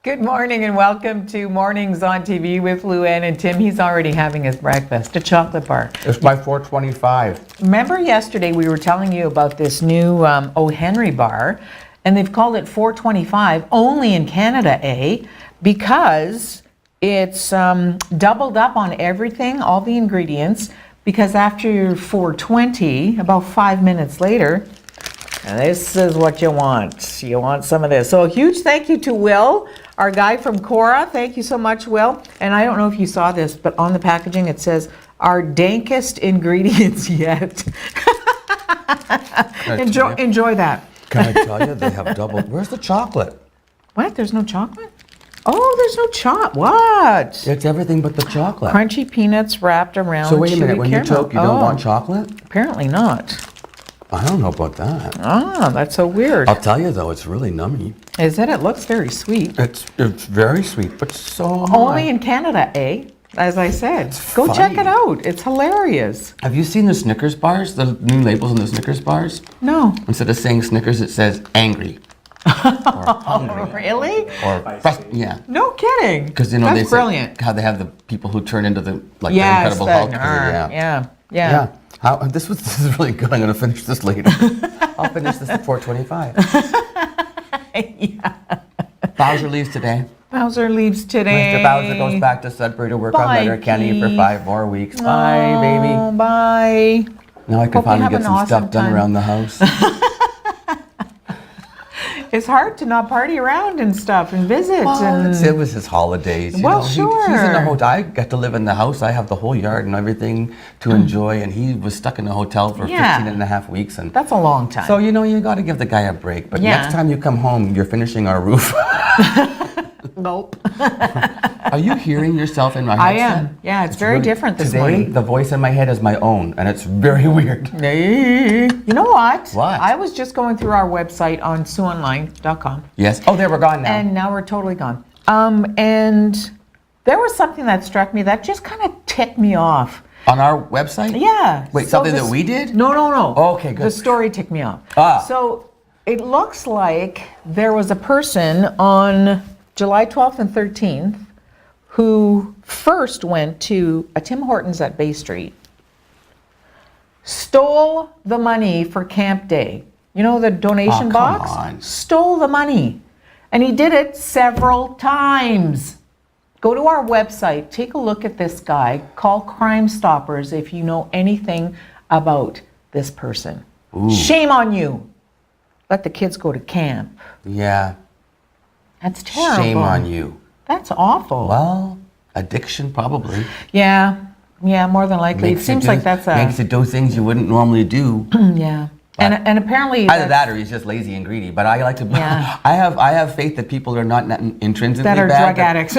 Good morning and welcome to Mornings on TV with Luann and Tim. He's already having his breakfast, a chocolate bar. It's my 425. Remember yesterday we were telling you about this new O. Henry bar, and they've called it 425 only in Canada, because it's doubled up on everything, all the ingredients, because after your 420, about 5 minutes later, and this is what you want. You want some of this. So a huge thank you to Will, our guy from Cora. Thank you so much, Will. And I don't know if you saw this, but on the packaging it says, our dankest ingredients yet. Enjoy that. Can I tell you, they have doubled. Where's the chocolate? What? There's no chocolate? Oh, there's no chocolate. What? It's everything but the chocolate. Crunchy peanuts wrapped around So wait a minute, chewy when caramel. you choke, you don't want chocolate? Apparently not. I don't know about that. Ah, that's so weird. I'll tell you though, it's really nummy. Is it? It looks very sweet. It's very sweet, but so Only in Canada, as I said. Go funny. check it out. It's hilarious. Have you seen the Snickers bars? The new labels on the Snickers bars? No. Instead of saying Snickers, it says angry. Or hungry. Really? Or yeah. No kidding. Because you know That's they say brilliant. how they have the people who turn into the like Yes, the Incredible the Hulk. yeah. Yeah. This is really good. I'm going to finish this later. I'll finish this at 4:25. Yeah. Bowser leaves today. Bowser leaves today. Mr. Bowser goes back to Sudbury to work on Bye, Letterkenny for Keith. 5 more weeks. Bye, baby. Oh, bye. Now I can Hope you finally have get an some awesome stuff done time. around the house. It's hard to not party around and stuff and visit. It was his holidays. Well, He's sure. in the hotel. I get to live in the house. I have the whole yard and everything to enjoy. And he was stuck in a hotel for 15 and a half weeks. And That's a long time. so, you got to give the guy a break. But Yeah. next time you come home, you're finishing our roof. Nope. Are you hearing yourself in my I headset? am. Yeah, it's very different this Today, morning. the voice in my head is my own, and it's very weird. You know what? What? I was just going through our website on SueOnline.com. Yes. Oh, there, we're gone now. And now we're totally gone. And there was something that struck me that just kind of ticked me off. On our website? Yeah. Wait, something that we did? No. Oh, okay, good. The story ticked me off. So it looks like there was a person on July 12th and 13th who first went to a Tim Hortons at Bay Street, stole the money for Camp Day. You know, the donation box? Come on. Stole the money. And he did it several times. Go to our website, take a look at this guy, call Crime Stoppers if you know anything about this person. Ooh. Shame on you. Let the kids go to camp. Yeah. That's terrible. Shame on you. That's awful. Well, addiction probably. Yeah, more than likely. It seems like that's makes you do things you wouldn't normally do. yeah. And apparently Either that or he's just lazy and greedy. But I like to. Yeah. I have faith that people are not intrinsically that are bad. drug addicts.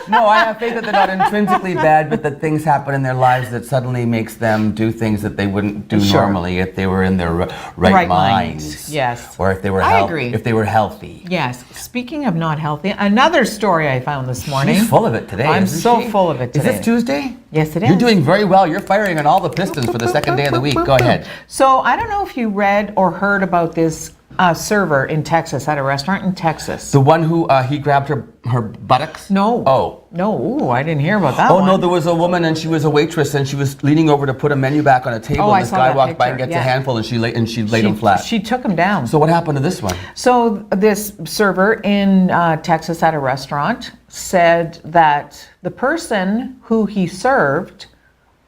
No, I have faith that they're not intrinsically bad, but that things happen in their lives that suddenly makes them do things that they wouldn't do Sure. normally if they were in their right minds. Yes. Or if they were I agree. if they were healthy. Yes. Speaking of not healthy, another story I found this morning. She's full of it today. I'm isn't so she? full of it today. Is this Tuesday? Yes, it is. You're doing very well. You're firing on all the pistons for the second day of the week. Go ahead. So I don't know if you read or heard about this server in Texas, at a restaurant in Texas. The one who he grabbed her buttocks? No. Oh. No, ooh, I didn't hear about that one. Oh no, there was a woman and she was a waitress and she was leaning over to put a menu back on a table I and this saw guy that walked by and picture, gets a yeah. handful and she laid him flat. She took him down. So what happened to this one? So this server in Texas at a restaurant said that the person who he served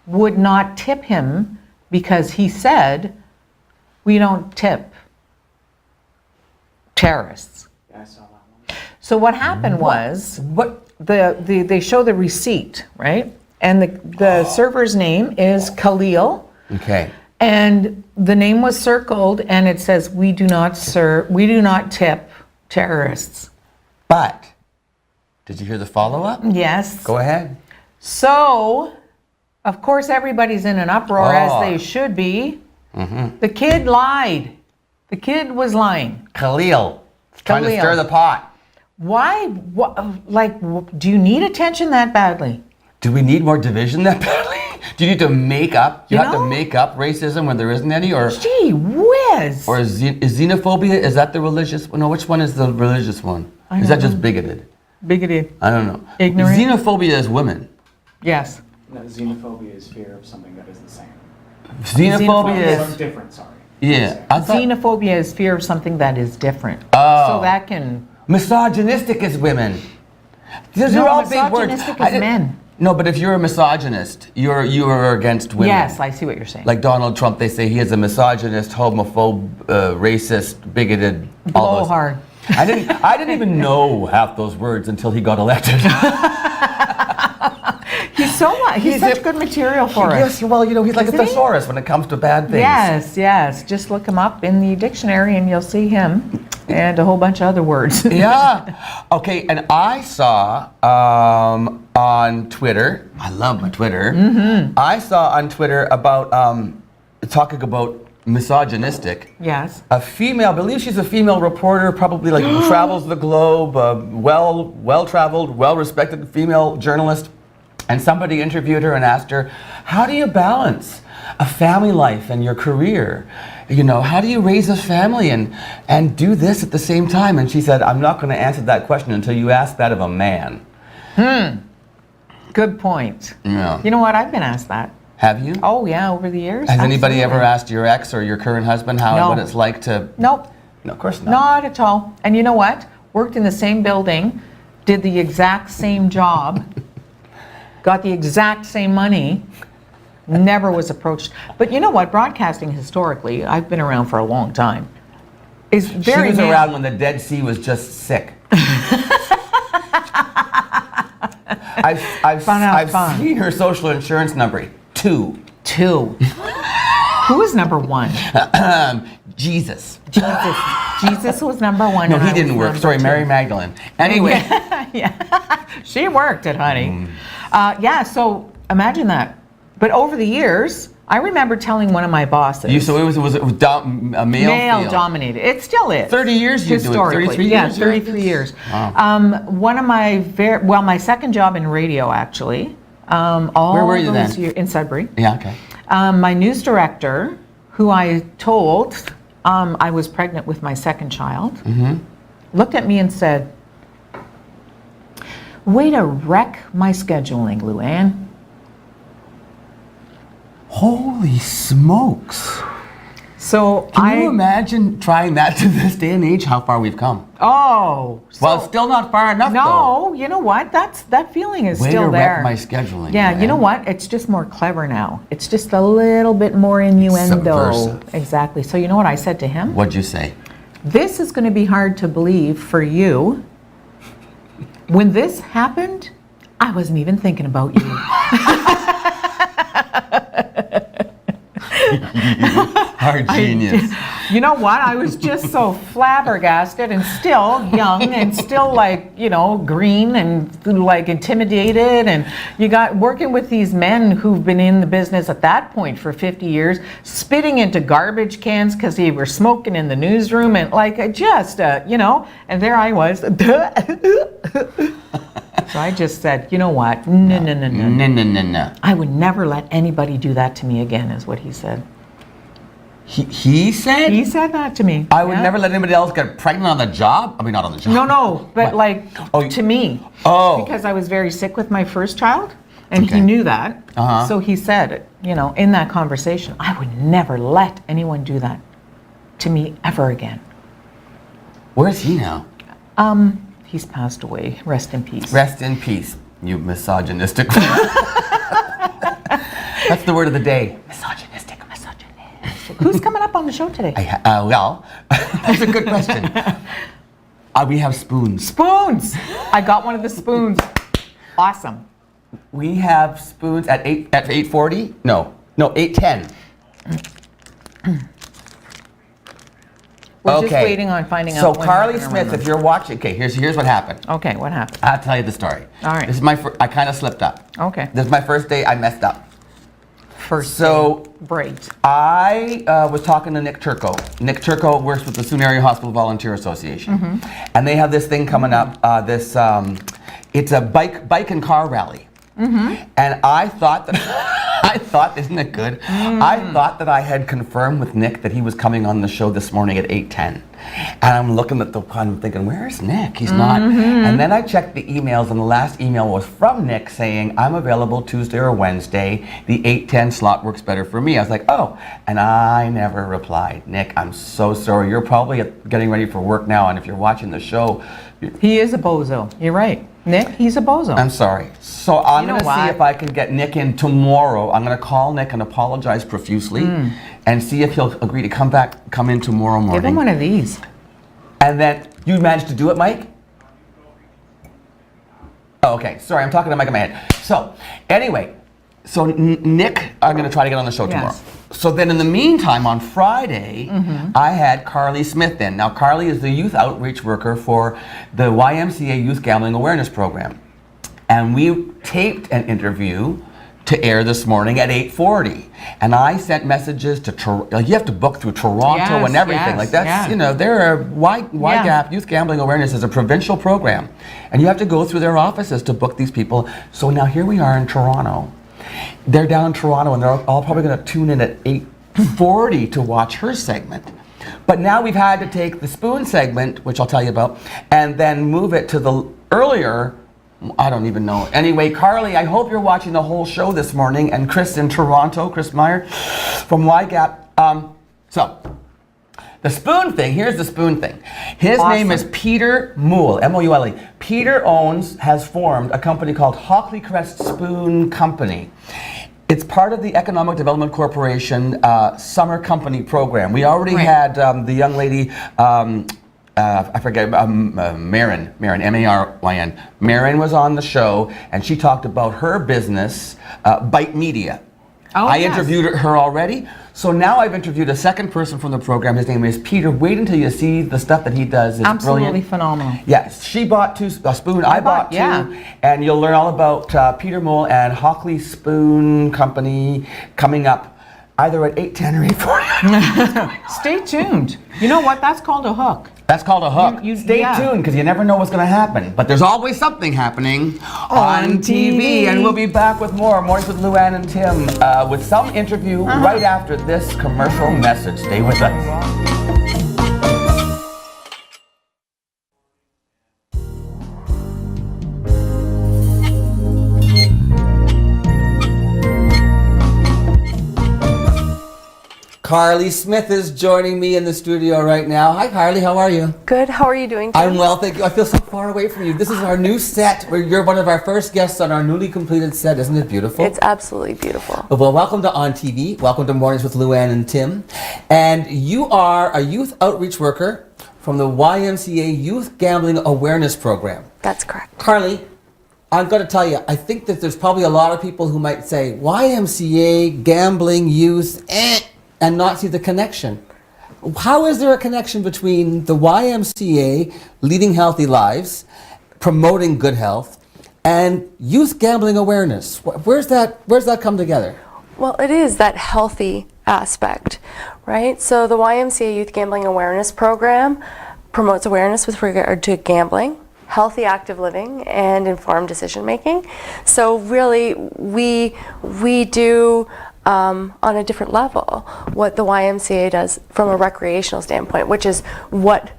would not tip him because he said, we don't tip terrorists. Yeah, I saw that one. So what happened was, What? they show the receipt, right? And the server's name is Khalil. Okay. And the name was circled and it says, we do not tip terrorists. But, did you hear the follow-up? Yes. Go ahead. So, of course, everybody's in an uproar, as Oh. they should be. Mm-hmm. The kid lied. The kid was lying. Khalil. Trying to Khalil. stir the pot. Why? Do you need attention that badly? Do we need more division that badly? Do you need to make up? You You have to know? make up racism when there isn't any? Or Gee whiz. is xenophobia, is that the religious one? No, which one is the religious one? I Is that don't just bigoted? Bigoted. I don't know. Ignorant? Xenophobia is women. Yes. No, xenophobia is fear of something that is the same. Xenophobia Or is... different, sorry. Yeah. I thought Xenophobia is fear of something that is different. Oh. So that can... misogynistic is women. These No, are all big words. misogynistic I is didn't- men. No, but if you're a misogynist, you are against women. Yes, I see what you're saying. Like Donald Trump, they say he is a misogynist, homophobe, racist, bigoted. All those. Blowhard. I didn't even know half those words until he got elected. He's such good material for us. Yes, well, he's like a Isn't he? thesaurus when it comes to bad things. Yes, yes. Just look him up in the dictionary and you'll see him and a whole bunch of other words. Yeah. Okay, and I saw on Twitter, I love my Twitter, I saw on Twitter about, talking about misogynistic, Yes. a female, I believe she's a female reporter, probably like travels the globe, well-traveled, well-respected female journalist, and somebody interviewed her and asked her, how do you balance a family life and your career? How do you raise a family and do this at the same time? And she said, I'm not going to answer that question until you ask that of a man. Good point. Yeah. You know what? I've been asked that. Have you? Oh, yeah, over the years. Has anybody ever Absolutely. asked your ex or your current husband No. what it's like to... Nope. No, of course not. Not at all. And you know what? Worked in the same building, did the exact same job, got the exact same money, never was approached. But you know what? Broadcasting historically, I've been around for a long time, is very She was male. around when the Dead Sea was just sick. I've Fun. seen her social insurance number. 2. Who was number one? Jesus. Jesus was number one. No, and he I didn't was work. number Sorry, two. Mary Magdalene. Anyway. Yeah, she worked it, honey. Yeah, so imagine that. But over the years, I remember telling one of my bosses. So it was a male Male field. dominated. It still is. 30 years you do it. Historically. 33 yeah, years? you're at 33 this? years. Wow. One of my my second job in radio, actually. Where were you then? In Sudbury. Yeah, okay. My news director, who I told I was pregnant with my second child, looked at me and said, "Way to wreck my scheduling, Luann." Holy smokes. So Can you imagine trying that to this day and age, how far we've come? Oh. Well, it's still not far enough, though. No, you know what? That feeling is Way still to there. wreck my scheduling. Yeah, you man. know what? It's just more clever now. It's just a little bit more innuendo. Subversive. Exactly. So you know what I said to him? What'd you say? This is going to be hard to believe for you. When this happened, I wasn't even thinking about you. Our genius. You know what? I was just so flabbergasted and still young and still green and like intimidated. And you got working with these men who've been in the business at that point for 50 years, spitting into garbage cans because they were smoking in the newsroom and and there I was. So I just said, you know what? No. No. I would never let anybody do that to me again, is what he said. He said? He said that to me. I would Yeah. never let anybody else get pregnant on the job? I mean, not on the job. No, but What? to me. Oh. Because I was very sick with my first child, and Okay. he knew that. Uh-huh. So he said, in that conversation, I would never let anyone do that to me ever again. Where is he now? He's passed away. Rest in peace. Rest in peace, you misogynistic. That's the word of the day. Misogynistic. Who's coming up on the show today? That's a good question. We have spoons. Spoons! I got one of the spoons. Awesome. We have spoons at 8:40? No, 8:10. We're just waiting on finding out. So when Carly we're gonna Smith, run if you're watching, okay, here's what happened. them. Okay, what happened? I'll tell you the story. All right. This is I kind of slipped up. Okay. This is my first day. I messed up. First So great. I was talking to Nick Turco. Nick Turco works with the Sault Ste Marie Hospital Volunteer Association, and they have this thing coming up. It's a bike and car rally, and I thought that I thought, isn't it good? I thought that I had confirmed with Nick that he was coming on the show this morning at 8:10. And I'm looking at the pun, I'm thinking, where's Nick? He's not. And then I checked the emails, and the last email was from Nick saying, I'm available Tuesday or Wednesday. The 8:10 slot works better for me. I was like, oh. And I never replied. Nick, I'm so sorry. You're probably getting ready for work now, and if you're watching the show, He is a bozo. You're right. Nick, he's a bozo. I'm sorry. So I'm You know going to see what? if I can get Nick in tomorrow. I'm going to call Nick and apologize profusely and see if he'll agree to come in tomorrow morning. Give him one of these. And then, you managed to do it, Mike? Oh, okay. Sorry, I'm talking to Mike in my head. So, anyway, Nick, I'm going to try to get on the show tomorrow. Yes. So then in the meantime, on Friday, I had Carly Smith in. Now, Carly is the youth outreach worker for the YMCA Youth Gambling Awareness Program. And we taped an interview to air this morning at 8:40. And I sent messages to, you have to book through Toronto Yes, and everything. yes, Like that's, yeah. you know, YGAP, Youth Gambling Awareness, is a provincial program. And you have to go through their offices to book these people. So now here we are in Toronto. They're down in Toronto, and they're all probably going to tune in at 8:40 to watch her segment. But now we've had to take the Spoon segment, which I'll tell you about, and then move it to the earlier, I don't even know. Anyway, Carly, I hope you're watching the whole show this morning, and Chris in Toronto, Chris Meyer from YGAP. So, the Spoon thing, here's the Spoon thing. His name is Peter Moule, M-O-U-L-E. Peter has formed a company called Hockleycrest Spoon Company. It's part of the Economic Development Corporation Summer Company Program. We already had the young lady, I forget, Marin, M-A-R-Y-N. Marin was on the show, and she talked about her business, Bite Media. Oh, I yes. interviewed her already. So now I've interviewed a second person from the program. His name is Peter. Wait until you see the stuff that he does. It's Absolutely brilliant. phenomenal. Yes, she bought a spoon. I bought two. yeah. And you'll learn all about Peter Moule and Hockley Spoon Company coming up either at 8:10 or 8:40. Stay tuned. You know what? That's called a hook. That's called a hook. You- Stay yeah. tuned, because you never know what's going to happen. But there's always something happening on TV. And we'll be back with more Mornings with Luann and Tim with some interview right after this commercial message. Stay with us. Carly Smith is joining me in the studio right now. Hi, Carly. How are you? Good. How are you doing, Tim? I'm well, thank you. I feel so far away from you. This is our new set, where you're one of our first guests on our newly completed set. Isn't it beautiful? It's absolutely beautiful. Well, welcome to ONNtv. Welcome to Mornings with Luann and Tim. And you are a youth outreach worker from the YMCA Youth Gambling Awareness Program. That's correct. Carly, I've got to tell you, I think that there's probably a lot of people who might say, YMCA, gambling, youth, and not see the connection. How is there a connection between the YMCA, leading healthy lives, promoting good health, and youth gambling awareness? Where's that come together? Well, it is that healthy aspect, right? So the YMCA Youth Gambling Awareness Program promotes awareness with regard to gambling, healthy active living, and informed decision making. So really, we do on a different level what the YMCA does from a recreational standpoint, which is what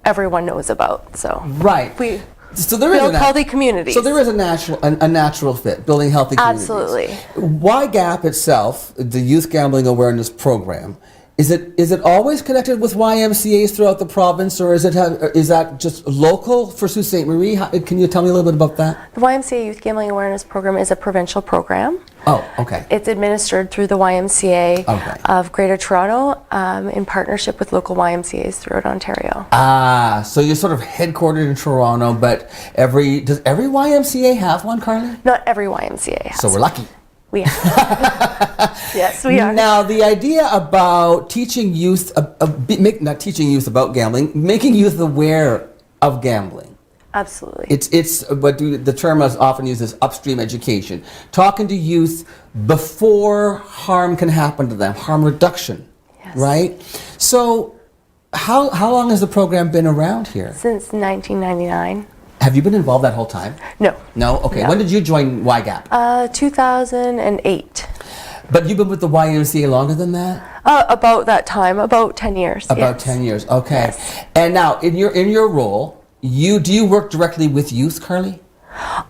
everyone knows about. So Right. we So there is build a healthy communities. So there is a natural fit, building healthy communities. Absolutely. YGAP itself, the Youth Gambling Awareness Program, is it always connected with YMCA's throughout the province, or is that just local for Sault Ste. Marie? Can you tell me a little bit about that? The YMCA Youth Gambling Awareness Program is a provincial program. Oh, okay. It's administered through the YMCA Okay. of Greater Toronto in partnership with local YMCAs throughout Ontario. So you're sort of headquartered in Toronto, but does every YMCA have one, Carly? Not every YMCA has. So we're lucky. We are. Yes, we are. Now, the idea about teaching youth, not teaching youth about gambling, making youth aware of gambling. Absolutely. It's the term is often used as upstream education. Talking to youth before harm can happen to them, harm reduction, Yes. right? So, how long has the program been around here? Since 1999. Have you been involved that whole time? No. No? Okay. No. When did you join YGAP? 2008. But you've been with the YMCA longer than that? About that time, about 10 years. About yes. 10 years, okay. Yes. And now, in your role, do you work directly with youth, Carly?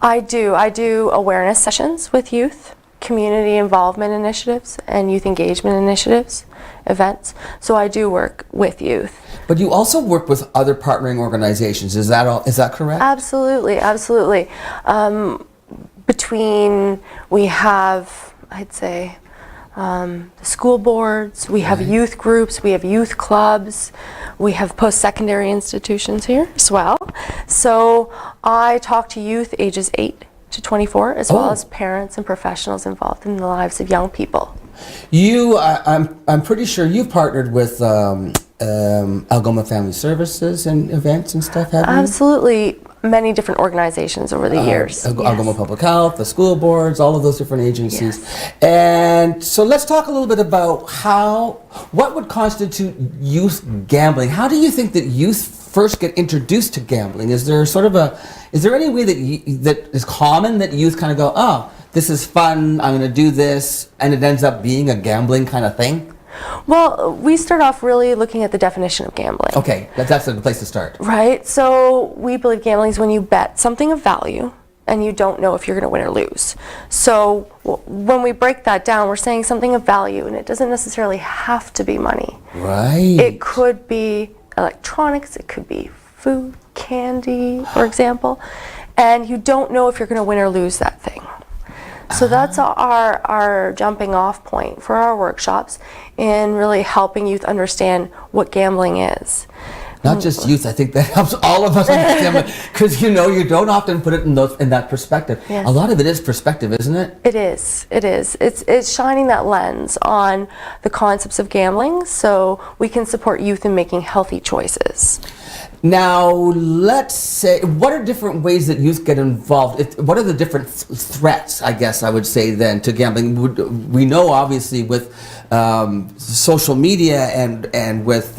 I do awareness sessions with youth, community involvement initiatives, and youth engagement initiatives, events. So I do work with youth. But you also work with other partnering organizations. Is that correct? Absolutely, absolutely. We have, I'd say, the school boards, we have youth groups, we have youth clubs, we have post-secondary institutions here as well. So I talk to youth ages 8 to 24, as well as parents and professionals involved in the lives of young people. I'm pretty sure you've partnered with Algoma Family Services and events and stuff, haven't you? Absolutely, many different organizations over the years. Algoma Public Health, the school boards, all of those different agencies. Yes. And so let's talk a little bit about what would constitute youth gambling? How do you think that youth first get introduced to gambling? Is there any way that is common that youth kind of go, oh, this is fun, I'm going to do this, and it ends up being a gambling kind of thing? Well, we start off really looking at the definition of gambling. Okay, that's the place to start. Right, so we believe gambling is when you bet something of value and you don't know if you're going to win or lose. So when we break that down, we're saying something of value, and it doesn't necessarily have to be money. Right. It could be electronics, it could be food, candy, for example, and you don't know if you're going to win or lose that thing. So that's our jumping off point for our workshops in really helping youth understand what gambling is. Not just youth, I think that helps all of us understand, because you don't often put it in that perspective. Yes. A lot of it is perspective, isn't it? It is. It's shining that lens on the concepts of gambling so we can support youth in making healthy choices. Now, let's say, what are different ways that youth get involved? What are the different threats, I guess I would say, then, to gambling? We know, obviously, with social media and with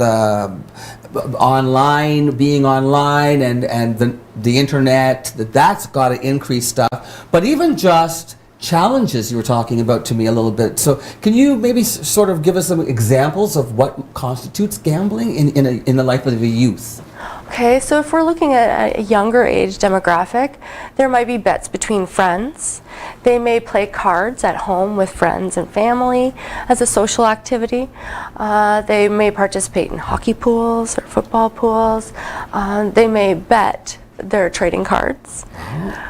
being online and the internet, that's got to increase stuff. But even just challenges you were talking about to me a little bit. So can you maybe sort of give us some examples of what constitutes gambling in the life of the youth? Okay, so if we're looking at a younger age demographic, there might be bets between friends. They may play cards at home with friends and family as a social activity. They may participate in hockey pools or football pools. They may bet their trading cards.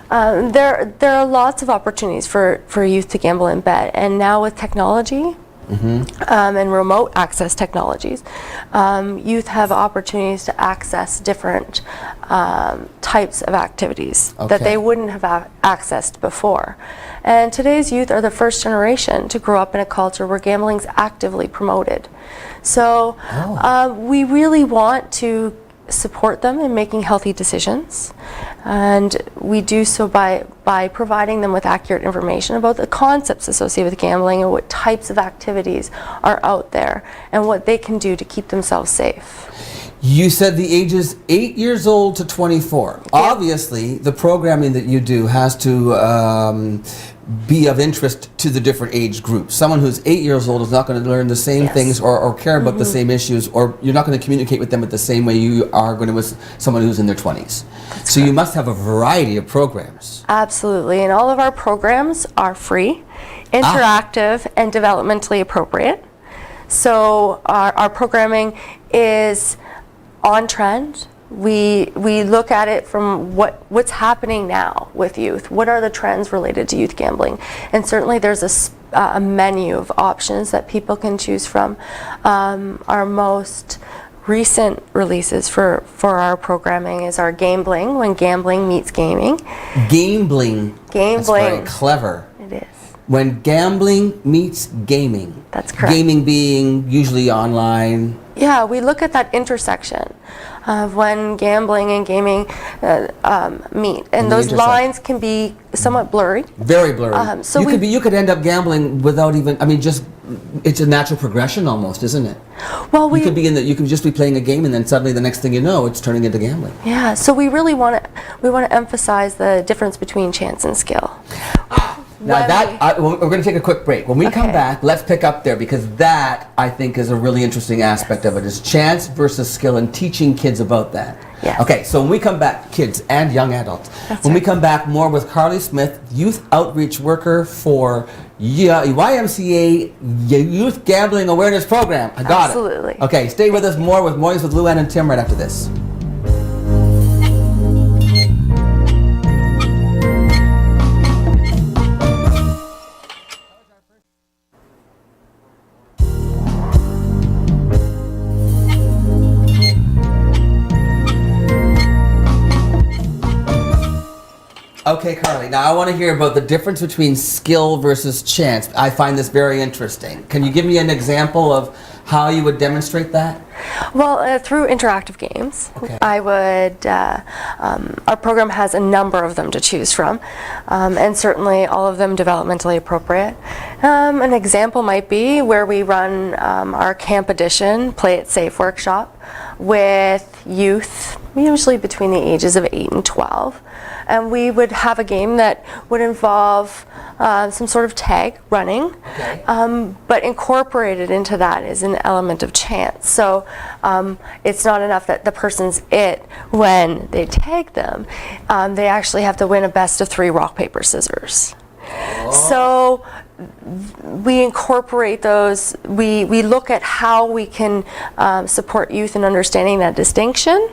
There are lots of opportunities for youth to gamble and bet, and now with technology, and remote access technologies, youth have opportunities to access different types of activities that they wouldn't have accessed before. And today's youth are the first generation to grow up in a culture where gambling is actively promoted. So we really want to support them in making healthy decisions, and we do so by providing them with accurate information about the concepts associated with gambling and what types of activities are out there and what they can do to keep themselves safe. You said the ages 8 years old to 24. Yep. Obviously, the programming that you do has to be of interest to the different age groups. Someone who's 8 years old is not going to learn the same things or care about the same issues, or you're not going to communicate with them in the same way you are going to with someone who's in their 20s. So you must have a variety of programs. Absolutely, and all of our programs are free, interactive, and developmentally appropriate. So our programming is on trend. We look at it from what's happening now with youth. What are the trends related to youth gambling? And certainly there's a menu of options that people can choose from. Our most recent releases for our programming is our Game-bling, when gambling meets gaming. Game-bling. Game-bling. That's very clever. It is. When gambling meets gaming. That's correct. Gaming being usually online. Yeah, we look at that intersection of when gambling and gaming meet, and those lines can be somewhat blurry. Very blurry. So you could end up gambling without even. I mean, just it's a natural progression almost, isn't it? Well, you could just be playing a game, and then suddenly the next thing you know, it's turning into gambling. Yeah. So we really want to emphasize the difference between chance and skill. Now we're going to take a quick break. When we come Okay. back, let's pick up there because that, I think, is a really interesting aspect of it, is chance versus skill and teaching kids about that. Yes. Okay, so when we come back, kids and young adults, when we come back, more with Carly Smith, youth outreach worker for YMCA Youth Gambling Awareness Program. I got Absolutely. it. Okay, stay with us more with Mornings with Luann and Tim right after this. Okay, Carly, now I want to hear about the difference between skill versus chance. I find this very interesting. Can you give me an example of how you would demonstrate that? Well, through interactive games, Okay. I would, our program has a number of them to choose from, and certainly all of them developmentally appropriate. An example might be where we run our Camp Edition Play It Safe workshop with youth, usually between the ages of 8 and 12. And we would have a game that would involve some sort of tag running, Okay. but incorporated into that is an element of chance. So it's not enough that the person's it when they tag them. They actually have to win a best of 3 rock, paper, scissors. So we incorporate those, we look at how we can support youth in understanding that distinction.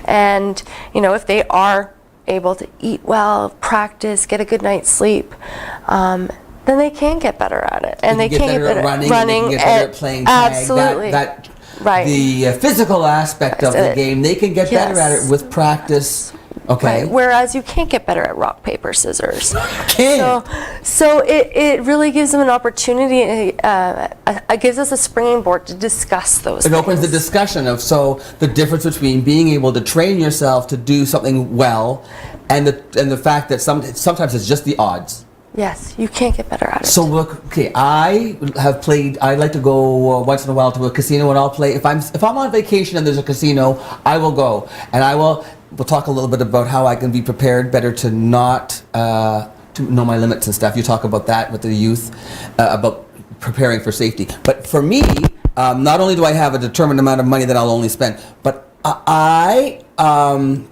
And, you know, if they are able to eat well, practice, get a good night's sleep, then they can get better at it. And they can get better at running, and they can get better at playing tag. Absolutely. That Right. The physical aspect of the Yes. game, they can get better at it with practice. Okay. Right. Whereas you can't get better at rock, paper, scissors. Can't. So it really gives them an opportunity, it gives us a springboard to discuss those It things. opens the discussion of the difference between being able to train yourself to do something well, and the fact that sometimes it's just the odds. Yes, you can't get better at it. So look, okay, I like to go once in a while to a casino, and I'll play. If I'm on vacation and there's a casino, I will go, and we'll talk a little bit about how I can be prepared better to not to know my limits and stuff. You talk about that with the youth, about preparing for safety. But for me, not only do I have a determined amount of money that I'll only spend, but I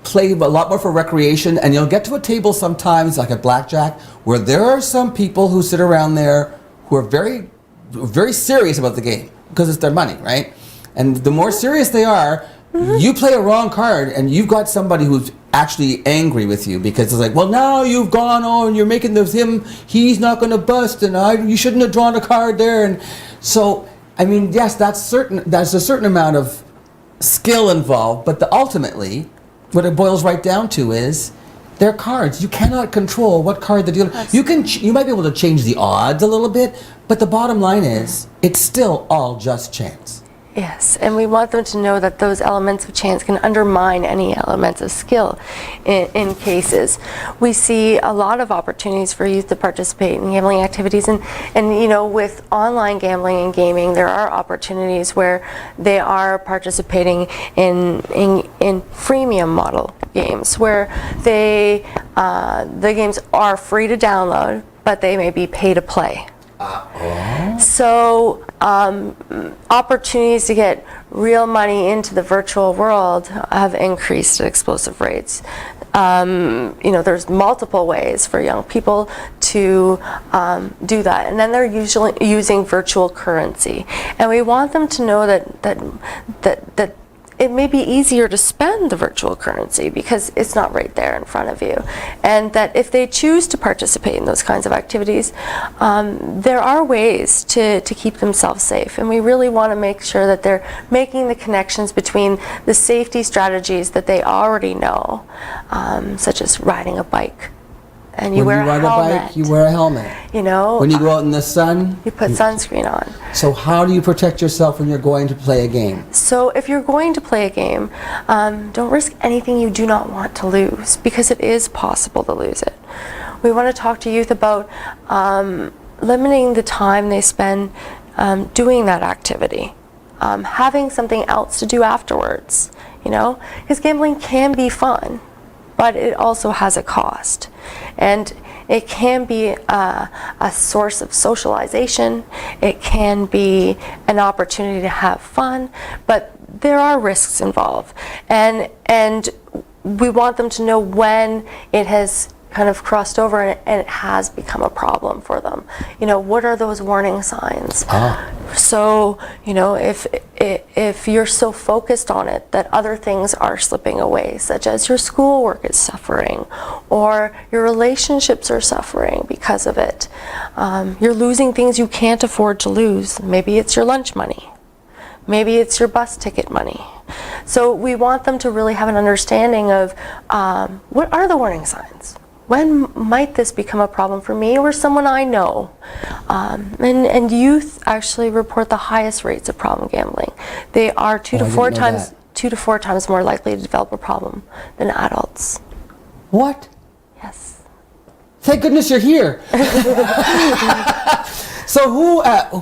play a lot more for recreation, and you'll get to a table sometimes, like at blackjack, where there are some people who sit around there who are very, very serious about the game because it's their money, right? And the more serious they are, you play a wrong card, and you've got somebody who's actually angry with you because it's like, well, now you've gone on, you're making him, he's not going to bust, and you shouldn't have drawn a card there, and so I mean, yes, that's a certain amount of skill involved, but ultimately, what it boils right down to is they're cards. You cannot control what card the dealer. You might be able to change the odds a little bit, but the bottom line is it's still all just chance. Yes, and we want them to know that those elements of chance can undermine any elements of skill in cases. We see a lot of opportunities for youth to participate in gambling activities, and you know, with online gambling and gaming, there are opportunities where they are participating in freemium model games, where the games are free to download, but they may be pay to play. So opportunities to get real money into the virtual world have increased at explosive rates. You know, there's multiple ways for young people to do that, and then they're usually using virtual currency. And we want them to know that it may be easier to spend the virtual currency because it's not right there in front of you. And that if they choose to participate in those kinds of activities, there are ways to keep themselves safe. And we really want to make sure that they're making the connections between the safety strategies that they already know, such as riding a bike. And you wear a helmet. When you ride a bike, you wear a helmet. You know, when you go out in the sun, you put sunscreen on. So how do you protect yourself when you're going to play a game? So if you're going to play a game, don't risk anything you do not want to lose, because it is possible to lose it. We want to talk to youth about limiting the time they spend doing that activity, having something else to do afterwards, you know, because gambling can be fun. but it also has a cost. And it can be a source of socialization, it can be an opportunity to have fun, but there are risks involved. And we want them to know when it has kind of crossed over and it has become a problem for them. You know, what are those warning signs? So, you know, if you're so focused on it that other things are slipping away, such as your schoolwork is suffering or your relationships are suffering because of it, you're losing things you can't afford to lose. Maybe it's your lunch money. Maybe it's your bus ticket money. So we want them to really have an understanding of what are the warning signs? When might this become a problem for me or someone I know? And youth actually report the highest rates of problem gambling. They are two to four times more likely to develop a problem than adults. What? Yes. Thank goodness you're here. So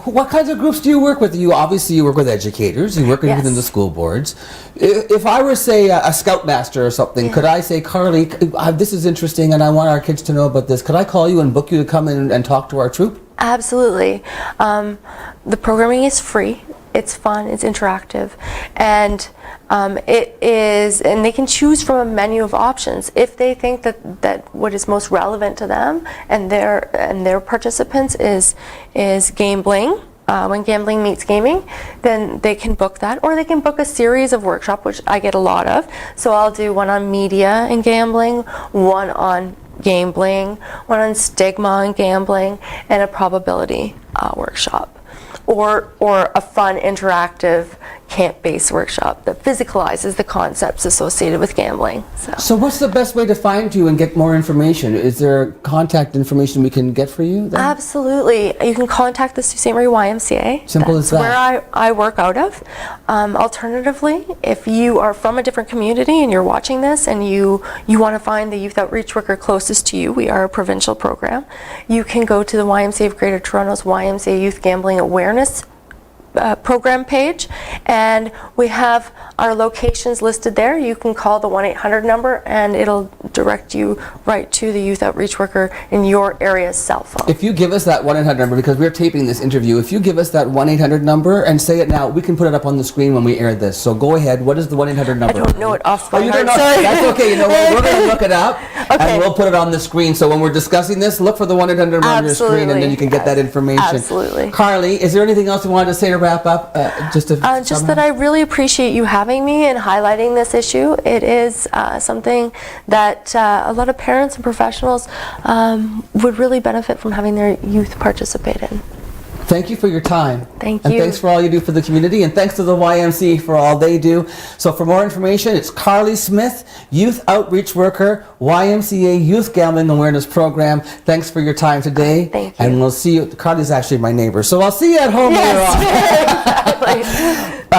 what kinds of groups do you work with? You obviously work with educators, you work within the school boards. If I were, say, a scoutmaster or something, could I say, Carly, this is interesting and I want our kids to know about this. Could I call you and book you to come in and talk to our troop? Absolutely. The programming is free. It's fun, it's interactive, and and they can choose from a menu of options if they think that what is most relevant to them and their participants is gambling. When gambling meets gaming, then they can book that, or they can book a series of workshops, which I get a lot of. So I'll do one on media and gambling, one on gambling, one on stigma and gambling, and a probability workshop. Or a fun, interactive, camp-based workshop that physicalizes the concepts associated with gambling. So what's the best way to find you and get more information? Is there contact information we can get for you then? Absolutely. You can contact the Sault Ste. Marie YMCA. Simple as that. That's where I work out of. Alternatively, if you are from a different community and you're watching this and you want to find the youth outreach worker closest to you, we are a provincial program, you can go to the YMCA of Greater Toronto's YMCA Youth Gambling Awareness program page, and we have our locations listed there. You can call the 1-800 number and it'll direct you right to the youth outreach worker in your area's cell phone. If you give us that 1-800 number, because we're taping this interview, if you give us that 1-800 number and say it now, we can put it up on the screen when we air this. So go ahead. What is the 1-800 number? I don't know it off by you heart. don't know? Sorry. That's okay. You know what? We're going to look it up Okay. and we'll put it on the screen. So when we're discussing this, look for the 1-800 number on your screen and then you can get that information. Absolutely. Carly, is there anything else you wanted to say to wrap up? Just that I really appreciate you having me and highlighting this issue. It is something that a lot of parents and professionals would really benefit from having their youth participate in. Thank you for your time. Thank and you. thanks for all you do for the community, and thanks to the YMCA for all they do. So for more information, it's Carly Smith, Youth Outreach Worker, YMCA Youth Gambling Awareness Program. Thanks for your time today. Thank you. And we'll see you. Carly's actually my neighbor, so I'll see you at home later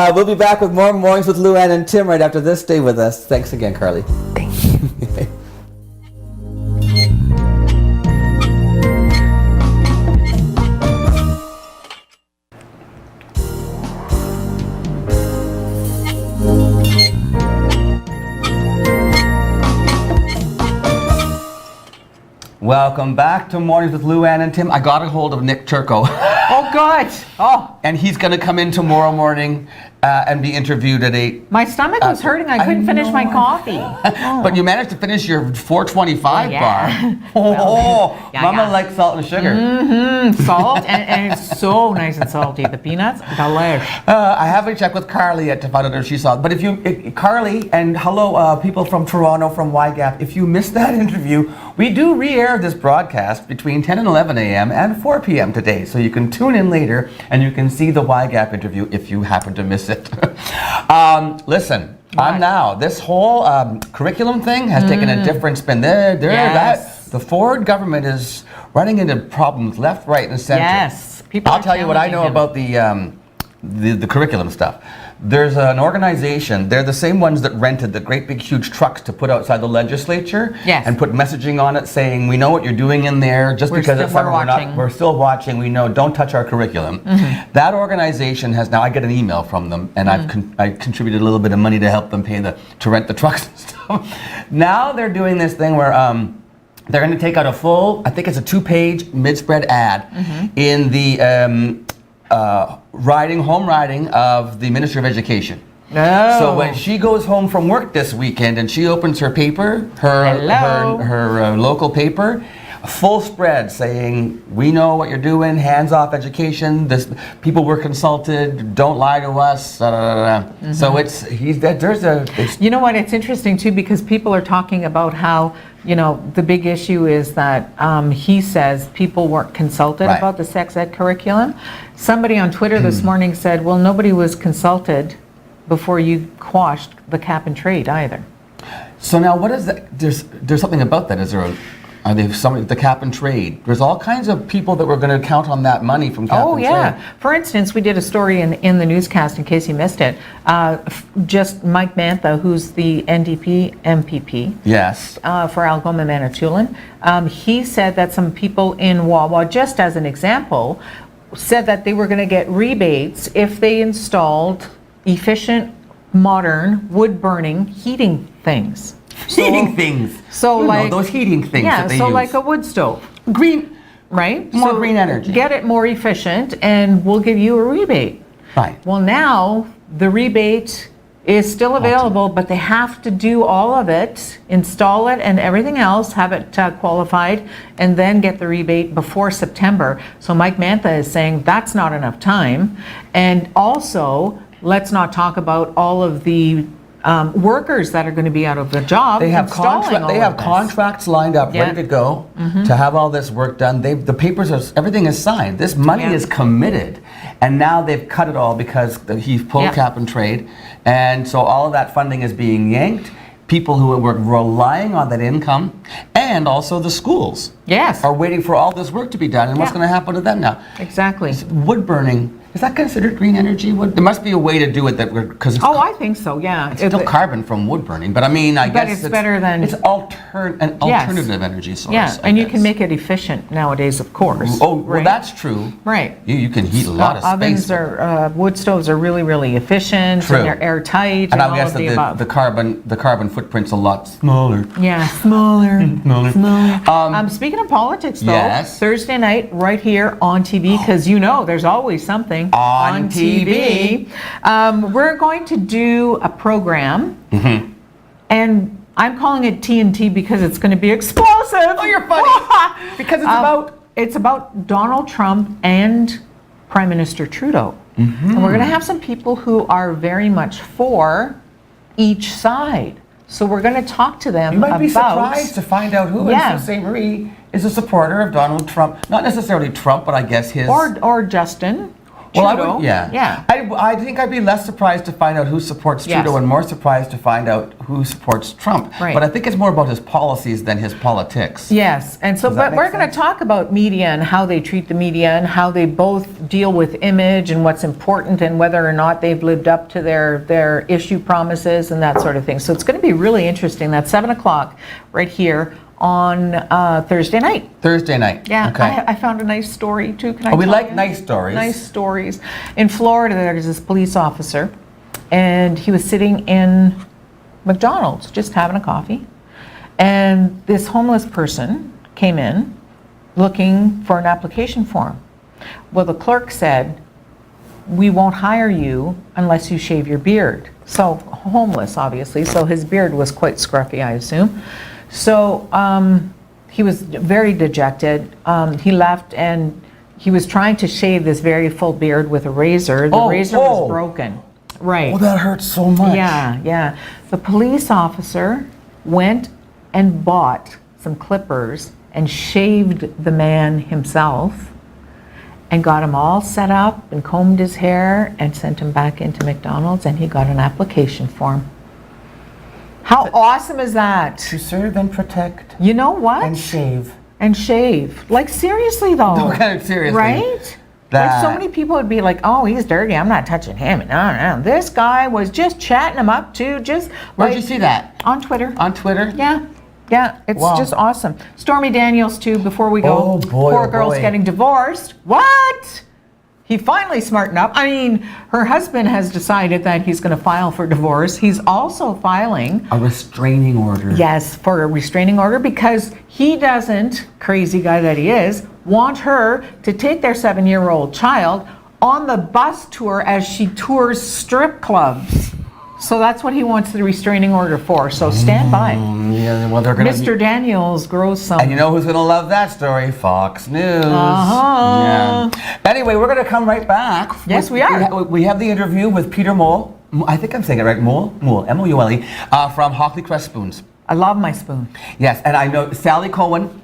on. We'll be back with more Mornings with Lou Ann and Tim right after this. Stay with us. Thanks again, Carly. Thank you. Welcome back to Mornings with Lou Ann and Tim. I got a hold of Nick Turco. Oh, good. Oh, And he's going to come in tomorrow morning and be interviewed at 8. my stomach was hurting. I couldn't finish my coffee. But you managed to finish your 425 Yeah. bar. Yeah, Mama yeah. likes salt and sugar. Salt, and it's so nice and salty. The peanuts, delish. I haven't checked with Carly yet to find out if she saw it. But Carly, and hello, people from Toronto, from YGAP, if you missed that interview, we do re-air this broadcast between 10 and 11 a.m. and 4 p.m. today. So you can tune in later and you can see the YGAP interview if you happen to miss it. Listen, this whole curriculum thing has taken a different spin. Yes. The Ford government is running into problems left, right, and center. Yes. People I'll are tell you what I know challenging about the curriculum stuff. There's an organization, they're the same ones that rented the great big huge trucks to put outside the legislature Yes. and put messaging on it saying, we know what you're doing in there, just We're because still- it's summer, we're watching. we're still watching, we know, don't touch our curriculum. That organization has, now I get an email from them, and I contributed a little bit of money to help them to rent the trucks and stuff. Now they're doing this thing where they're going to take out a full, I think it's a 2-page mid-spread ad in the home riding of the Minister of Education. No. So when she goes home from work this weekend and she opens her paper, Hello. her local paper, a full spread saying, we know what you're doing, hands off education, this people were consulted, don't lie to us, da, da, da, da. So You know what? It's interesting too because people are talking about how, you know, the big issue is that he says people weren't consulted Right. about the sex ed curriculum. Somebody on Twitter this morning said, well, nobody was consulted before you quashed the cap and trade either. So now what is that? There's something about that. Are they somebody, the cap and trade? There's all kinds of people that were going to count on that money from cap Oh, and yeah. trade. For instance, we did a story in the newscast, in case you missed it. Just Mike Mantha, who's the NDP MPP Yes. for Algoma Manitoulin, he said that some people in Wawa, just as an example, said that they were going to get rebates if they installed efficient, modern, wood-burning heating things. Heating things. So You know, like those heating things yeah, that they so use. like a wood stove, Green. right? More So green energy. Get it more efficient, and we'll give you a rebate. Fine. Well, now the rebate is still available, but they have to do all of it, install it and everything else, have it qualified, and then get the rebate before September. So Mike Mantha is saying that's not enough time. And also, let's not talk about all of the workers that are going to be out of the job. They have installing all They of have this. contracts lined up, Yeah. ready to go, to have all this work done. The papers are, everything is signed. This money Yeah. is committed, and now they've cut it all because he's pulled Yeah. cap and trade, and so all of that funding is being yanked. People who were relying on that income, and also the schools, Yes. are waiting for all this work to be done. And what's Yeah. going to happen to them now? Exactly. Wood burning. Is that considered green energy? Wood? There must be a way to do it that because Oh, I think so, yeah. it's still carbon from wood burning, but I mean, I But guess it's better than- it's an alternative energy source. Yeah, I and you guess. can make it efficient nowadays, of course. Oh, well, right? that's true. Right. You can heat a lot of space. Ovens with it. are, wood stoves are really, really efficient, True. and they're airtight, and and I all guess of that the above. the carbon footprint's a lot smaller. Yeah, smaller. Smaller. Speaking of politics, though, Yes. Thursday night, right here on TV, because you know there's always something On TV. We're going to do a program, Mm-hmm. and I'm calling it TNT because it's going to be explosive. Oh, you're funny. Because It's about Donald Trump and Prime Minister Trudeau. Mm-hmm. And we're going to have some people who are very much for each side. So we're going to talk to them You might about... be surprised to find out who in Yeah. Sault Ste. Marie is a supporter of Donald Trump. Not necessarily Trump, but I guess his... Or Justin Well, I Trudeau. would, yeah. Yeah. I think I'd be less surprised to find out who supports Yes. Trudeau and more surprised to find out who supports Trump. Right. But I think it's more about his policies than his politics. Yes, and so, Does that but make we're going to sense? talk about media and how they treat the media and how they both deal with image and what's important and whether or not they've lived up to their issue promises and that sort of thing. So it's going to be really interesting. That's 7 o'clock right here on Thursday night. Thursday night. Yeah, Okay. I found a nice story too. Can I Oh, we tell like you? nice stories. Nice stories. In Florida, there's this police officer, and he was sitting in McDonald's just having a coffee, and this homeless person came in looking for an application form. Well, the clerk said, "We won't hire you unless you shave your beard." So homeless, obviously, so his beard was quite scruffy, I assume. So he was very dejected. He left, and he was trying to shave this very full beard with a razor. The razor was broken. Right. Oh, that hurts so much. Yeah. The police officer went and bought some clippers and shaved the man himself and got him all set up and combed his hair and sent him back into McDonald's, and he got an application form. How awesome is that? To serve and protect You know what? and shave. And shave. Like, seriously though. No, kind of seriously. Right? Like so many people would be like, "Oh, he's dirty. I'm not touching him." No. This guy was just chatting him up too. Just Where'd you see that? on Twitter. On Twitter? Yeah, it's Wow. just awesome. Stormy Daniels too. Before we go, Oh, boy, poor oh, girl's boy. getting divorced. What? He finally smartened up. I mean, her husband has decided that he's going to file for divorce. He's also filing, A restraining order. yes, for a restraining order because he doesn't, crazy guy that he is, want her to take their 7-year-old child on the bus tour as she tours strip clubs. So that's what he wants the restraining order for. So stand by. Yeah, well, they're gonna. Mr. Daniels grows some. And you know who's gonna love that story? Fox News. Uh-huh. Yeah. Anyway, we're gonna come right back. Yes, we are. We have the interview with Peter Moule. I think I'm saying it right. Moule, M-O-U-L-E, from Hockleycrest Spoons. I love my spoon. Yes, and I know Sally Cohen.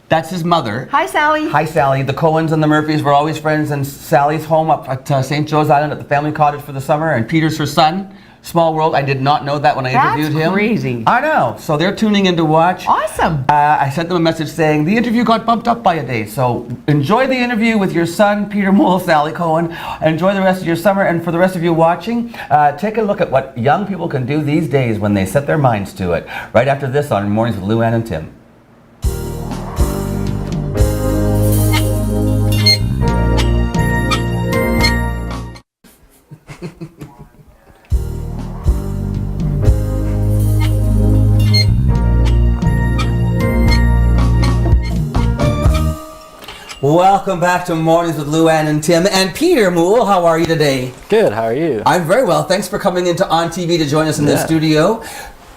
That's his mother. Hi, Sally. Hi, Sally. The Cohens and the Murphys were always friends, and Sally's home up at St. Joe's Island at the family cottage for the summer, and Peter's her son. Small world. I did not know that when I interviewed him. That's crazy. I know. So they're tuning in to watch. Awesome. I sent them a message saying the interview got bumped up by a day. So enjoy the interview with your son, Peter Moule, Sally Cohen. Enjoy the rest of your summer. And for the rest of you watching, take a look at what young people can do these days when they set their minds to it. Right after this on Mornings with Lou Ann and Tim. Welcome back to Mornings with Lou Ann and Tim. And Peter Moule, how are you today? Good, how are you? I'm very well. Thanks for coming into ONNtv to join us in the Yeah. studio.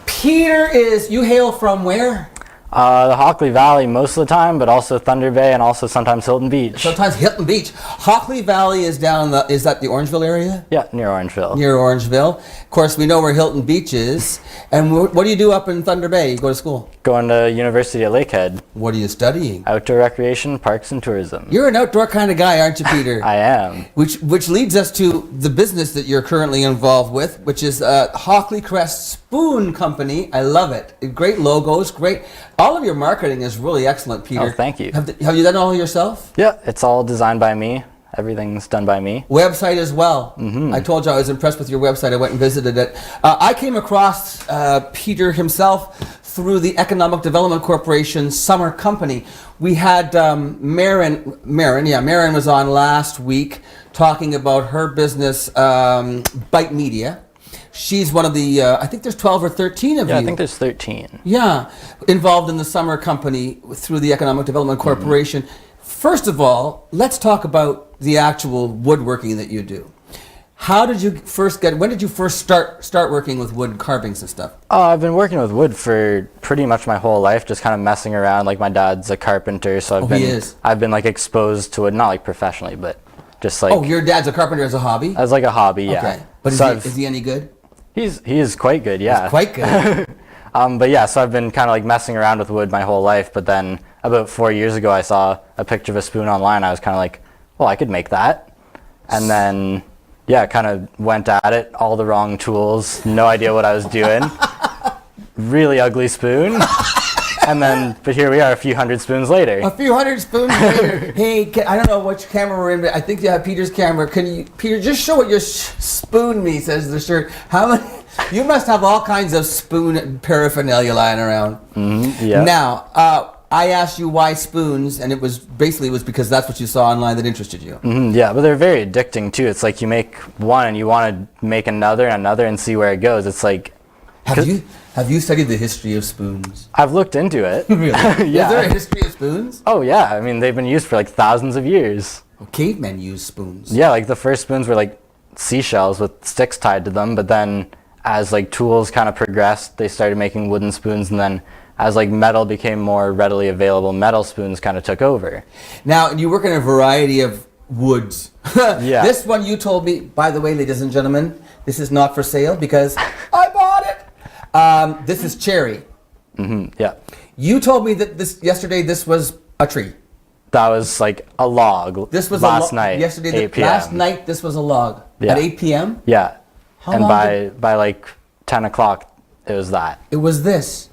Peter you hail from where? The Hockley Valley most of the time, but also Thunder Bay and also sometimes Hilton Beach. Sometimes Hilton Beach. Hockley Valley is down is that the Orangeville area? Yeah, near Orangeville. Near Orangeville. Of course, we know where Hilton Beach is. And what do you do up in Thunder Bay? You go to school? Going to University at Lakehead. What are you studying? Outdoor recreation, parks, and tourism. You're an outdoor kind of guy, aren't you, Peter? I am. Which leads us to the business that you're currently involved with, which is Hockleycrest Spoon Company. I love it. Great logos, great. All of your marketing is really excellent, Peter. Oh, thank you. Have you done it all yourself? Yeah, it's all designed by me. Everything's done by me. Website as well. I told you I was impressed with your website. I went and visited it. I came across Peter himself through the Economic Development Corporation Summer Company. We had Marin was on last week talking about her business, Bite Media. She's one of the, I think there's 12 or 13 of you. Yeah, I think there's 13. Yeah, involved in the Summer Company through the Economic Development Corporation. First of all, let's talk about the actual woodworking that you do. How did you when did you first start working with wood carvings and stuff? Oh, I've been working with wood for pretty much my whole life, just kind of messing around. Like my dad's a carpenter, so I've been like exposed to wood, not like professionally, but just like. Oh, your dad's a carpenter as a hobby? As like a hobby, yeah. Okay, but So is he any good? he is quite good, yeah. He's quite good. But yeah, so I've been kind of like messing around with wood my whole life, but then about 4 years ago I saw a picture of a spoon online. I was kind of like, well, I could make that. And then, yeah, kind of went at it, all the wrong tools, no idea what I was doing. Really ugly spoon. And then, but here we are a few hundred spoons later. A few hundred spoons later. Hey, I don't know which camera we're in, but I think you have Peter's camera. Peter, just show what your spoon me, says the shirt. How many? You must have all kinds of spoon paraphernalia lying around. Yeah. Now, I asked you why spoons, and it was because that's what you saw online that interested you. Yeah, but they're very addicting too. It's like you make one and you want to make another and another and see where it goes. It's like. Have you studied the history of spoons? I've looked into it. Really? Yeah. Is there a history of spoons? Oh yeah, I mean they've been used for like thousands of years. Well, cavemen used spoons. Yeah, like the first spoons were like seashells with sticks tied to them, but then as like tools kind of progressed, they started making wooden spoons, and then as like metal became more readily available, metal spoons kind of took over. Now, you work in a variety of woods. Yeah. This one you told me, by the way, ladies and gentlemen, this is not for sale because I bought it. This is cherry. Yeah. You told me that yesterday this was a tree. That was like a log. This was last night. Yesterday, 8 p.m. last night this was a log. Yeah. At 8 p.m. Yeah. How and long by like 10 o'clock, it was that. It was this.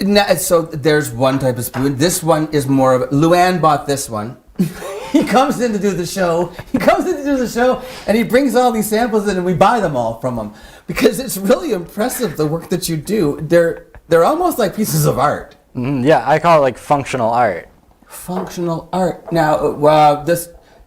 Now, so there's one type of spoon. This one is more of Luann bought this one. he comes in to do the show. And he brings all these samples in, and we buy them all from him because it's really impressive the work that you do. They're almost like pieces of art. Yeah, I call it like functional art. Functional art. Now,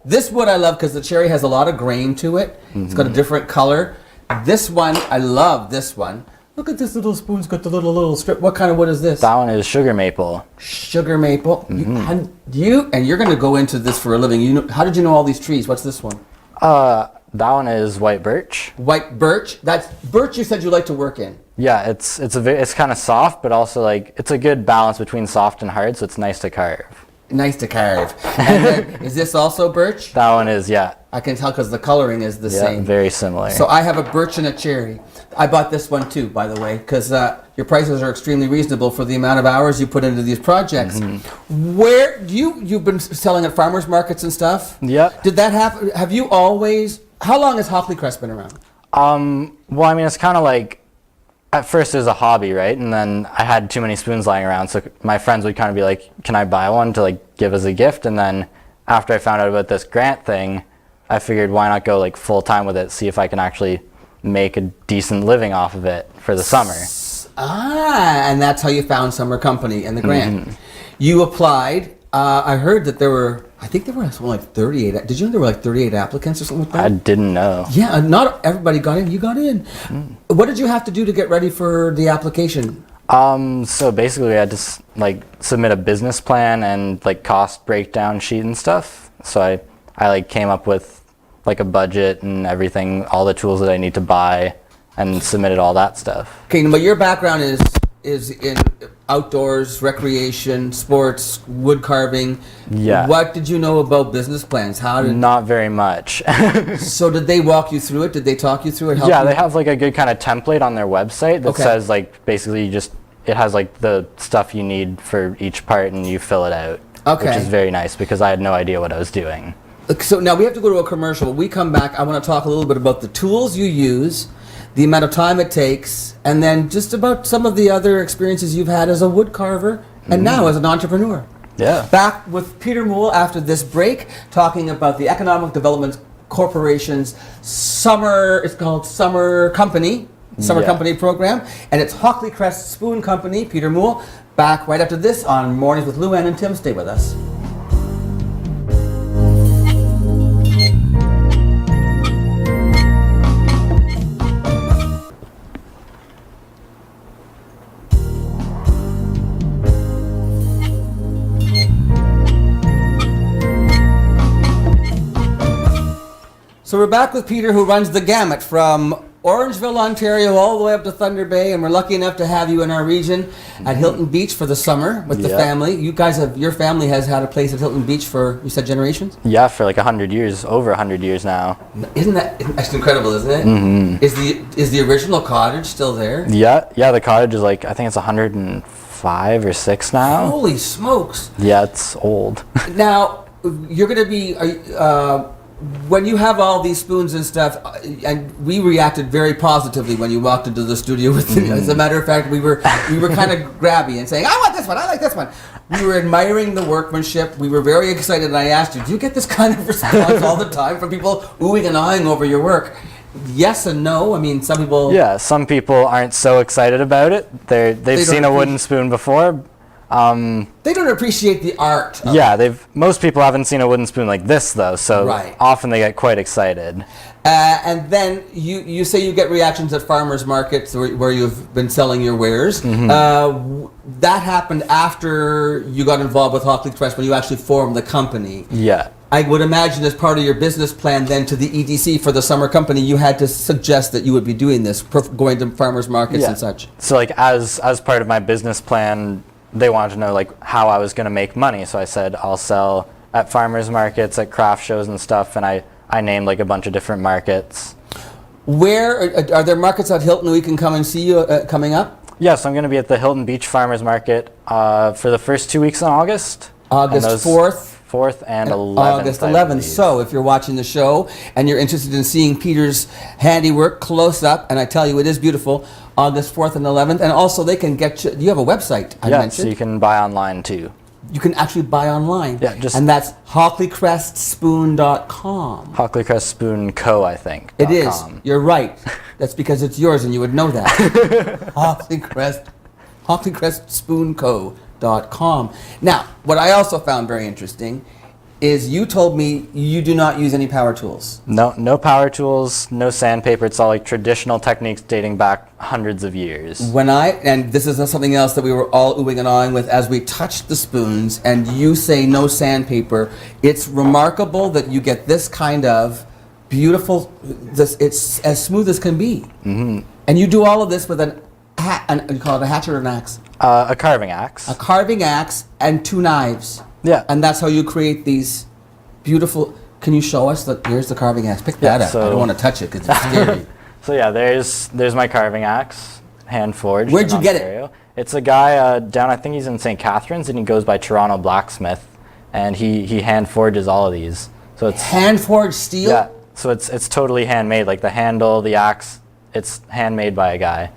this wood I love because the cherry has a lot of grain to it. It's got a different color. This one, I love this one. Look at this little spoon. It's got the little strip. What kind of wood is this? That one is sugar maple. Sugar maple. And you're going to go into this for a living. How did you know all these trees? What's this one? That one is white birch. White birch. That's birch. You said you like to work in. Yeah, it's kind of soft, but also like it's a good balance between soft and hard, so it's nice to carve. Nice to carve. And then, is this also birch? That one is, yeah. I can tell because the coloring is the same. Yeah, very similar. So I have a birch and a cherry. I bought this one too, by the way, because your prices are extremely reasonable for the amount of hours you put into these projects. Where you've been selling at farmers markets and stuff? Yeah. Did that happen? Have you always? How long has Hockleycrest been around? Well, I mean, it's kind of like, at first it was a hobby, right? And then I had too many spoons lying around, so my friends would kind of be like, can I buy one to like give as a gift? And then after I found out about this grant thing, I figured why not go like full time with it, see if I can actually make a decent living off of it for the summer. And that's how you found Summer Company and the grant. You applied. I heard that I think there were something like 38. Did you know there were like 38 applicants or something like that? I didn't know. Yeah, not everybody got in. You got in. What did you have to do to get ready for the application? So basically I had to like submit a business plan and like cost breakdown sheet and stuff. So I like came up with like a budget and everything, all the tools that I need to buy, and submitted all that stuff. Okay, but your background is in outdoors, recreation, sports, wood carving. Yeah. What did you know about business plans? Not very much. So did they walk you through it? Did they talk you through it? Yeah, they have like a good kind of template on their website that says like basically it has like the stuff you need for each part and you fill it out. Okay. Which is very nice because I had no idea what I was doing. So now we have to go to a commercial. When we come back, I want to talk a little bit about the tools you use, the amount of time it takes, and then just about some of the other experiences you've had as a wood carver and now as an entrepreneur. Yeah. Back with Peter Moule after this break, talking about the Economic Development Corporation's it's called Summer Company program, and it's Hockleycrest Spoon Company. Peter Moule, back right after this on Mornings with Luann and Tim. Stay with us. So we're back with Peter, who runs the gamut from Orangeville, Ontario, all the way up to Thunder Bay, and we're lucky enough to have you in our region at Hilton Beach for the summer with the family. Your family has had a place at Hilton Beach for, you said, generations? Yeah, for like 100 years, over 100 years now. That's incredible, isn't it? Is the original cottage still there? Yeah, the cottage is like, I think it's 105 or 6 now. Holy smokes! Yeah, it's old. Now, you're going to be... when you have all these spoons and stuff, and we reacted very positively when you walked into the studio with it. As a matter of fact, we were kind of grabby and saying, I want this one, I like this one. We were admiring the workmanship. We were very excited, and I asked you, do you get this kind of response all the time from people oohing and ahhing over your work? Yes and no. I mean, some people... Yeah, some people aren't so excited about it. They've seen a wooden spoon before. They don't appreciate the art. Most people haven't seen a wooden spoon like this though, so often they get quite excited. And then you say you get reactions at farmers markets where you've been selling your wares. That happened after you got involved with Hockleycrest, when you actually formed the company. Yeah. I would imagine as part of your business plan then to the EDC for the Summer Company, you had to suggest that you would be doing this, going to farmers markets and such. So like as part of my business plan, they wanted to know like how I was going to make money. So I said, I'll sell at farmers markets, at craft shows and stuff. And I named like a bunch of different markets. Where are there markets at Hilton we can come and see you coming up? Yeah, so I'm going to be at the Hilton Beach Farmers Market for the first 2 weeks in August. August 4th and 11th. August 11th. So if you're watching the show and you're interested in seeing Peter's handiwork close up, and I tell you it is beautiful, August 4th and 11th. And also they can get you have a website, I mentioned. So you can buy online too. you can actually buy online. Yeah, just- and that's hockleycrestspoon.com. Hockleycrest Spoon Co. I think. It is. .com. You're right. That's because it's yours, and you would know that. hockleycrestspoonco.com. Now, what I also found very interesting is you told me you do not use any power tools. No power tools, no sandpaper. It's all like traditional techniques dating back hundreds of years. And this is something else that we were all oohing and ahhing with as we touched the spoons, and you say no sandpaper. It's remarkable that you get this kind of beautiful, it's as smooth as can be. Mm-hmm. And you do all of this with you call it a hatchet or an axe? A carving axe. A carving axe and 2 knives. Yeah. And that's how you create these beautiful. Can you show us? Here's the carving axe. Pick that up. I don't want to touch it because it's scary. So yeah, there's my carving axe, hand forged. Where'd you get it? Ontario. It's a guy down. I think he's in St. Catharines, and he goes by Toronto Blacksmith, and he hand forges all of these. So it's hand forged steel. Yeah. So it's totally handmade. Like the handle, the axe, it's handmade by a guy.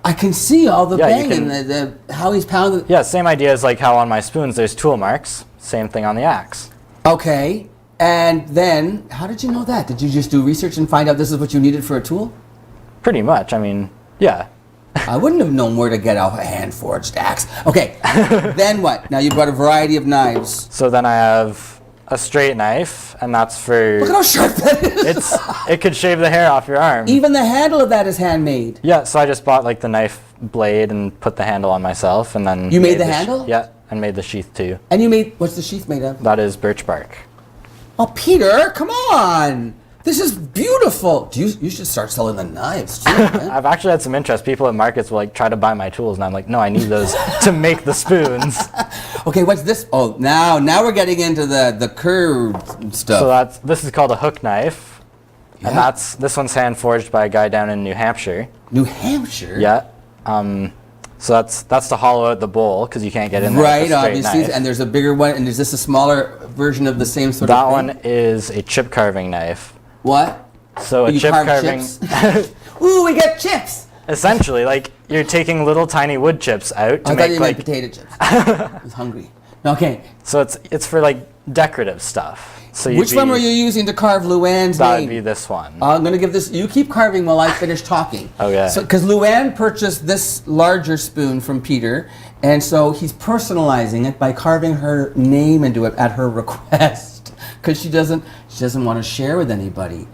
I can see all the Yeah, you bang and how he's pounding. Yeah, same idea as like how on my spoons there's tool marks. Same thing on the axe. Okay. And then, how did you know that? Did you just do research and find out this is what you needed for a tool? Pretty much. I mean, yeah. I wouldn't have known where to get a hand-forged axe. Okay. Then what? Now you brought a variety of knives. So then I have a straight knife, and that's for. Look at how sharp that is. It could shave the hair off your arm. Even the handle of that is handmade. Yeah, so I just bought like the knife blade and put the handle on myself, and then You made the handle? Yeah, and made the sheath too. And you made, what's the sheath made of? That is birch bark. Oh, Peter, come on. This is beautiful. You should start selling the knives too, man. I've actually had some interest. People at markets will like try to buy my tools, and I'm like, no, I need those to make the spoons. Okay, what's this? Oh, now we're getting into the curved stuff. So this is called a hook knife, Yeah. and this one's hand forged by a guy down in New Hampshire. New Hampshire? Yeah. So that's to hollow out the bowl because you can't get in there. Right, with a straight obviously. knife. And there's a bigger one. And is this a smaller version of the same sort That of thing? one is a chip carving knife. What? So a You chip carve carving. chips? Ooh, we got chips. Essentially, like you're taking little tiny wood chips out to I thought make you like. meant potato chips. I was hungry. Okay. So it's for like decorative stuff. So Which one were you using to carve Luann's That name? would be this one. I'm going to give this. You keep carving while I finish talking. Okay. So, because Luann purchased this larger spoon from Peter, and so he's personalizing it by carving her name into it at her request, because she doesn't want to share with anybody.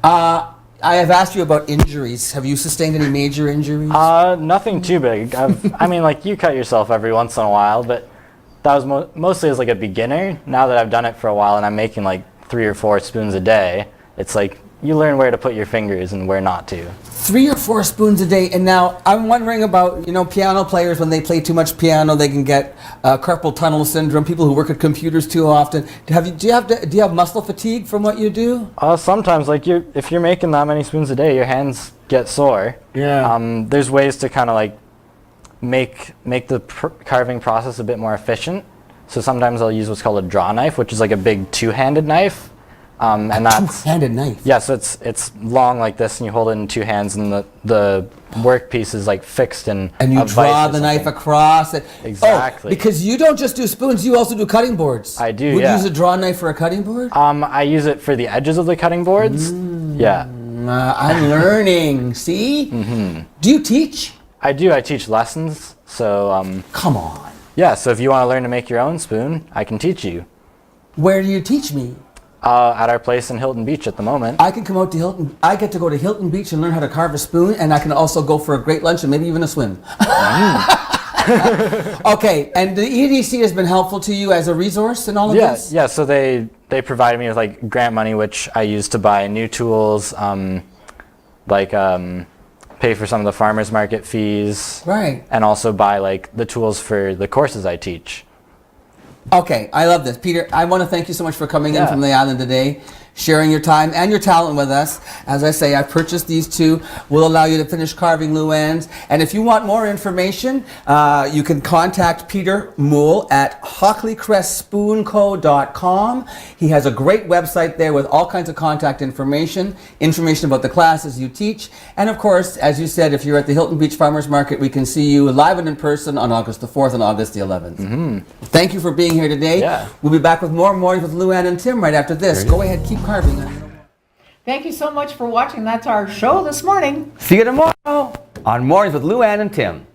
I have asked you about injuries. Have you sustained any major injuries? Nothing too big. I mean, like you cut yourself every once in a while, but that was mostly as like a beginner. Now that I've done it for a while and I'm making like 3 or 4 spoons a day, it's like you learn where to put your fingers and where not to. 3 or 4 spoons a day, and now I'm wondering about piano players when they play too much piano, they can get carpal tunnel syndrome. People who work at computers too often. Do you have muscle fatigue from what you do? Sometimes, like if you're making that many spoons a day, your hands get sore. Yeah. There's ways to kind of like make the carving process a bit more efficient. So sometimes I'll use what's called a draw knife, which is like a big 2-handed knife. And that's two-handed knife. Yeah, so it's long like this, and you hold it in 2 hands, and the work piece is like fixed in And you a draw vise or the knife something. across it. Exactly. Oh, because you don't just do spoons, you also do cutting boards. I do, Would yeah. you use a draw knife for a cutting board? I use it for the edges of the cutting boards. Yeah. I'm learning. See? Mm-hmm. Do you teach? I do. I teach lessons. So Come on. yeah. So if you want to learn to make your own spoon, I can teach you. Where do you teach me? At our place in Hilton Beach at the moment. I can come out to Hilton. I get to go to Hilton Beach and learn how to carve a spoon, and I can also go for a great lunch and maybe even a swim. Okay, and the EDC has been helpful to you as a resource in all of this? Yeah. So they provided me with like grant money, which I use to buy new tools, pay for some of the farmers market fees, Right. and also buy like the tools for the courses I teach. Okay, I love this. Peter, I want to thank you so much for coming in Yeah. from the island today. sharing your time and your talent with us. As I say, I've purchased these two. Will allow you to finish carving Luann's. And if you want more information, you can contact Peter Moule at hockleycrestspoonco.com. He has a great website there with all kinds of contact information about the classes you teach. And of course, as you said, if you're at the Hilton Beach Farmers Market, we can see you live and in person on August the 4th and August the 11th. Thank you for being here today. Yeah. We'll be back with more Mornings with Luann and Tim right after this. Go ahead, keep carving. Thank you so much for watching. That's our show this morning. See you tomorrow on Mornings with Luann and Tim.